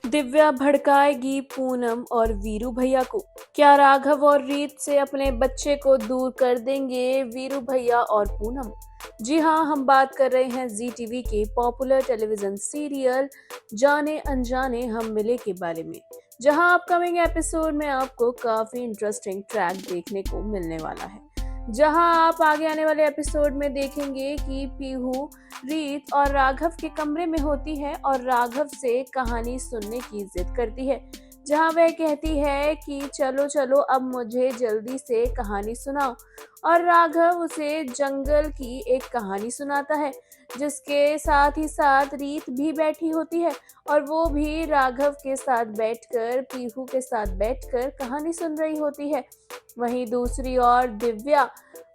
दिव्या भड़काएगी पूनम और वीरू भैया को। क्या राघव और रीत से अपने बच्चे को दूर कर देंगे वीरू भैया और पूनम? जी हाँ, हम बात कर रहे हैं जी टीवी के पॉपुलर टेलीविजन सीरियल जाने अनजाने हम मिले के बारे में, जहां अपकमिंग एपिसोड में आपको काफी इंटरेस्टिंग ट्रैक देखने को मिलने वाला है। जहां आप आगे आने वाले एपिसोड में देखेंगे कि पीहू रीत और राघव के कमरे में होती है और राघव से कहानी सुनने की जिद करती है, जहां वह कहती है कि चलो चलो अब मुझे जल्दी से कहानी सुनाओ। और राघव उसे जंगल की एक कहानी सुनाता है, जिसके साथ ही साथ रीत भी बैठी होती है और वो भी राघव के साथ बैठकर पीहू के साथ बैठकर कहानी सुन रही होती है। वहीं दूसरी ओर दिव्या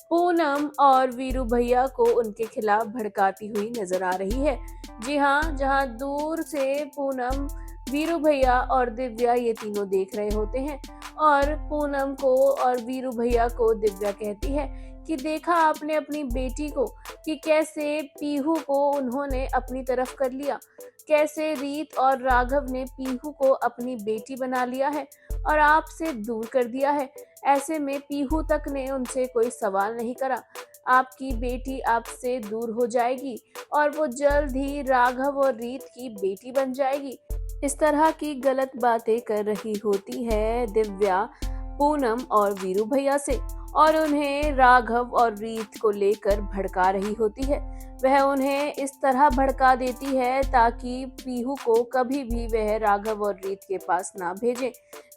पूनम और वीरू भैया को उनके खिलाफ भड़काती हुई नजर आ रही है। जी हाँ, जहाँ दूर से पूनम, वीरू भैया और दिव्या ये तीनों देख रहे होते हैं और पूनम को और वीरू भैया को दिव्या कहती है कि देखा आपने अपनी बेटी को कि कैसे पीहू को उन्होंने अपनी तरफ कर लिया, कैसे रीत और राघव ने पीहू को अपनी बेटी बना लिया है और आपसे दूर कर दिया है। ऐसे में पीहू तक ने उनसे कोई सवाल नहीं करा। आपकी बेटी आपसे दूर हो जाएगी और वो जल्द ही राघव और रीत की बेटी बन जाएगी। इस तरह की गलत बातें कर रही होती है दिव्या पूनम और वीरू भैया से और उन्हें राघव और रीत को लेकर भड़का रही होती है। वह उन्हें इस तरह भड़का देती है ताकि पीहू को कभी भी वह राघव और रीत के पास ना भेजे।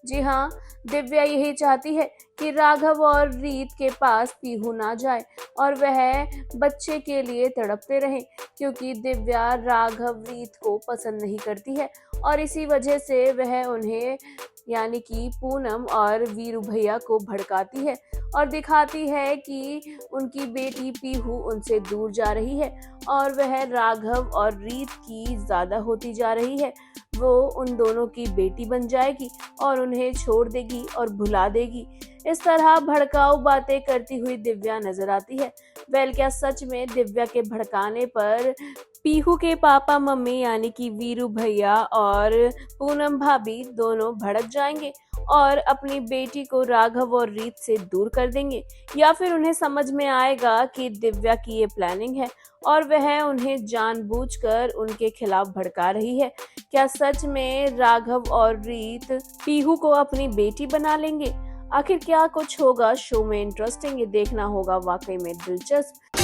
जी हाँ, दिव्या यही चाहती है कि राघव और रीत के पास पीहू ना जाए और वह बच्चे के लिए तड़पते रहें, क्योंकि दिव्या राघव रीत को पसंद नहीं करती है और इसी वजह से वह उन्हें यानी कि पूनम और वीरू भैया को भड़काती है और दिखाती है कि उनकी बेटी पीहू उनसे दूर जा रही है और वह राघव और रीत की ज़्यादा होती जा रही है। वो उन दोनों की बेटी बन जाएगी और उन्हें छोड़ देगी और भुला देगी। इस तरह भड़काऊ बातें करती हुई दिव्या नजर आती है। वेल, क्या सच में दिव्या के भड़काने पर पीहू के पापा मम्मी यानी कि वीरू भैया और पूनम भाभी दोनों भड़क जाएंगे और अपनी बेटी को राघव और रीत से दूर कर देंगे, या फिर उन्हें समझ में आएगा कि दिव्या की ये प्लानिंग है और वह उन्हें जानबूझकर उनके खिलाफ भड़का रही है? क्या सच में राघव और रीत पीहू को अपनी बेटी बना लेंगे? आखिर क्या कुछ होगा शो में इंटरेस्टिंग, ये देखना होगा वाकई में दिलचस्प।